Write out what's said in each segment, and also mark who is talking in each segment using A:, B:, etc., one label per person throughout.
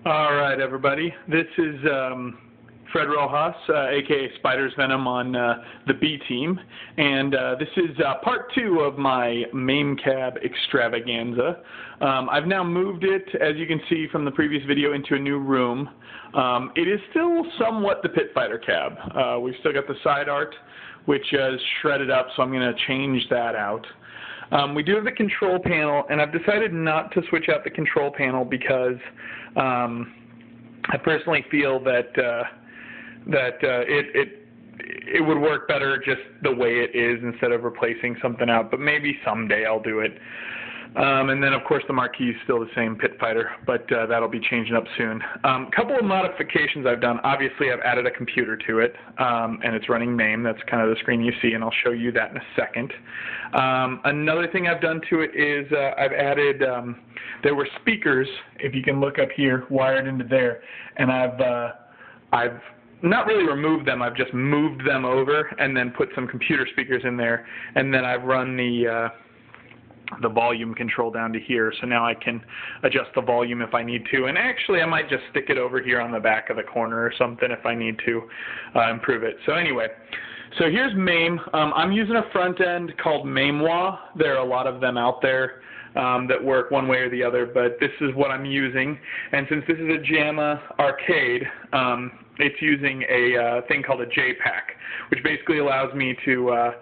A: All right, everybody. This is Fred Rojas, aka Spider's Venom on the B team, and this is part 2 of my MAME Cab extravaganza. I've now moved it, as you can see from the previous video, into a new room. It is still somewhat the Pit Fighter cab. We've still got the side art, which is shredded up, so I'm going to change that out. We do have the control panel, and I've decided not to switch out the control panel because I personally feel that it would work better just the way it is instead of replacing something out. But maybe someday I'll do it. And then, of course, the marquee is still the same Pit Fighter, but that'll be changing up soon. A couple of modifications I've done. Obviously, I've added a computer to it, and it's running MAME. That's kind of the screen you see, and I'll show you that in a second. Another thing I've done to it is I've added, there were speakers, if you can look up here, wired into there, and I've not really removed them, I've just moved them over and then put some computer speakers in there, and then I've run the volume control down to here, so now I can adjust the volume if I need to. And actually, I might just stick it over here on the back of the corner or something if I need to improve it. So anyway, so here's MAME. I'm using a front end called MAME. There are a lot of them out there that work one way or the other, but this is what I'm using. And since this is a JAMA arcade, it's using a thing called a JPack, which basically allows me to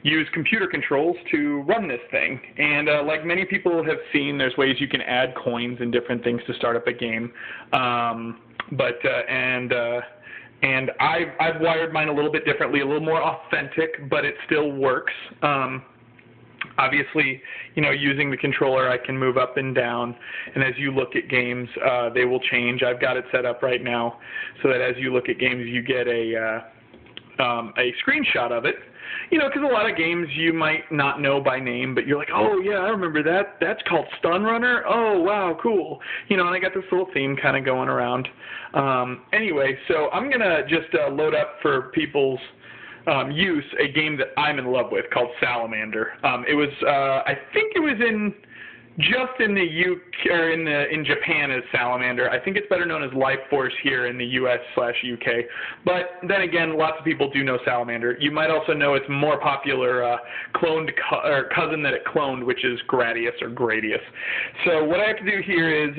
A: use computer controls to run this thing. And like many people have seen, there's ways you can add coins and different things to start up a game. And I've wired mine a little bit differently, a little more authentic, but it still works. Obviously, you know, using the controller, I can move up and down, and as you look at games, they will change. I've got it set up right now so that as you look at games, you get a screenshot of it. You know, because a lot of games you might not know by name, but you're like, oh, yeah, I remember that. That's called Stun Runner? Oh, wow, cool. You know, and I got this little theme kind of going around. Anyway, so I'm going to just load up for people's use a game that I'm in love with called Salamander. It was, I think it was just in the UK or in Japan as Salamander. I think it's better known as Life Force here in the US/UK. But then again, lots of people do know Salamander. You might also know its more popular cloned cousin that it cloned, which is Gradius or Gradius. So what I have to do here is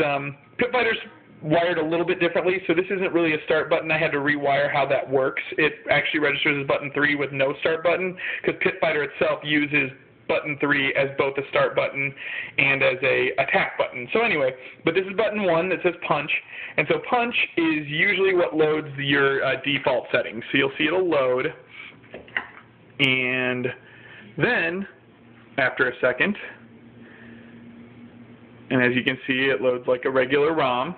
A: Pit Fighter's wired a little bit differently, so this isn't really a start button. I had to rewire how that works. It actually registers as button 3 with no start button because Pit Fighter itself uses button 3 as both a start button and as a attack button. So anyway, but this is button 1 that says punch, and so punch is usually what loads your default settings. So you'll see it'll load, and then after a second, and as you can see, it loads like a regular ROM.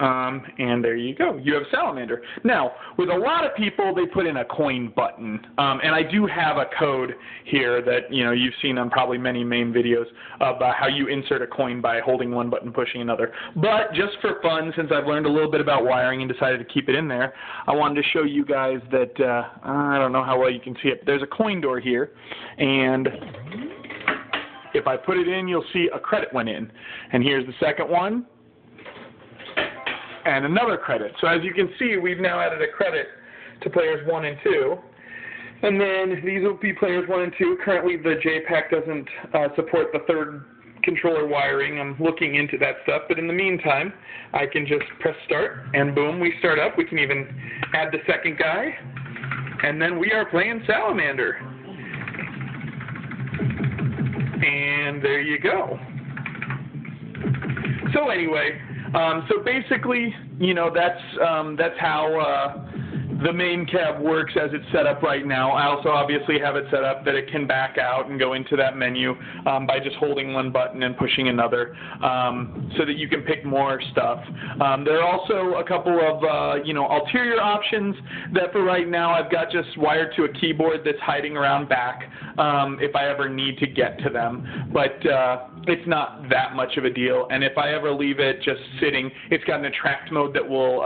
A: And there you go. You have Salamander. Now, with a lot of people, they put in a coin button. And I do have a code here that, you know, you've seen on probably many MAME videos about how you insert a coin by holding one button, pushing another. But just for fun, since I've learned a little bit about wiring and decided to keep it in there, I wanted to show you guys that, I don't know how well you can see it, but there's a coin door here. And if I put it in, you'll see a credit went in. And here's the second one. And another credit. So as you can see, we've now added a credit to players 1 and 2. And then these will be players 1 and 2. Currently, the JPack doesn't support the third controller wiring. I'm looking into that stuff. But in the meantime, I can just press start, and boom, we start up. We can even add the second guy. And then we are playing Salamander. And there you go. So anyway, so basically, you know, that's how the MAME cab works as it's set up right now. I also obviously have it set up that it can back out and go into that menu by just holding one button and pushing another, so that you can pick more stuff. There are also a couple of you know, ulterior options that for right now I've got just wired to a keyboard that's hiding around back if I ever need to get to them. But it's not that much of a deal. And if I ever leave it just sitting, it's got an attract mode that will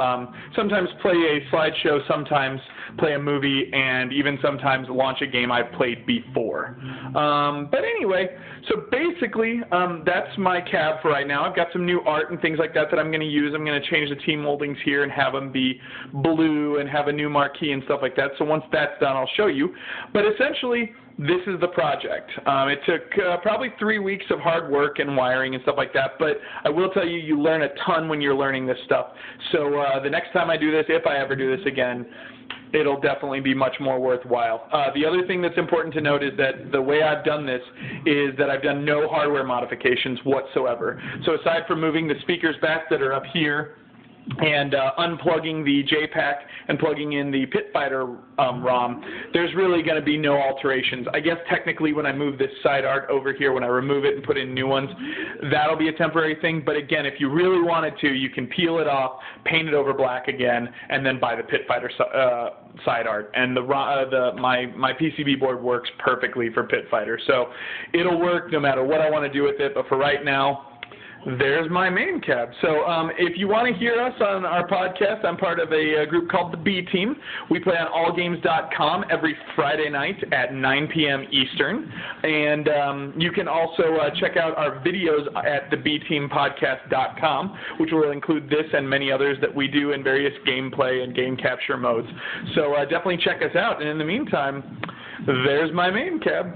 A: sometimes play a slideshow, sometimes play a movie, and even sometimes launch a game I've played before. But anyway, so basically that's my cab for right now. I've got some new art and things like that I'm going to use. I'm going to change the team moldings here and have them be blue and have a new marquee and stuff like that. So once that's done, I'll show you. But essentially, this is the project. It took probably 3 weeks of hard work and wiring and stuff like that, but I will tell you, you learn a ton when you're learning this stuff. So the next time I do this, if I ever do this again, it'll definitely be much more worthwhile. The other thing that's important to note is that the way I've done this is that I've done no hardware modifications whatsoever. So aside from moving the speakers back that are up here, and unplugging the JPack and plugging in the Pitfighter ROM, there's really going to be no alterations. I guess technically when I move this side art over here, when I remove it and put in new ones, that'll be a temporary thing. But again, if you really wanted to, you can peel it off, paint it over black again, and then buy the Pitfighter side art. And my PCB board works perfectly for Pitfighter. So it'll work no matter what I want to do with it. But for right now, there's my MAME Cab. So if you want to hear us on our podcast, I'm part of a group called the B Team. We play on allgames.com every Friday night at 9 p.m. Eastern. And you can also check out our videos at thebteampodcast.com, which will include this and many others that we do in various gameplay and game capture modes. So definitely check us out. And in the meantime, there's my MAME Cab.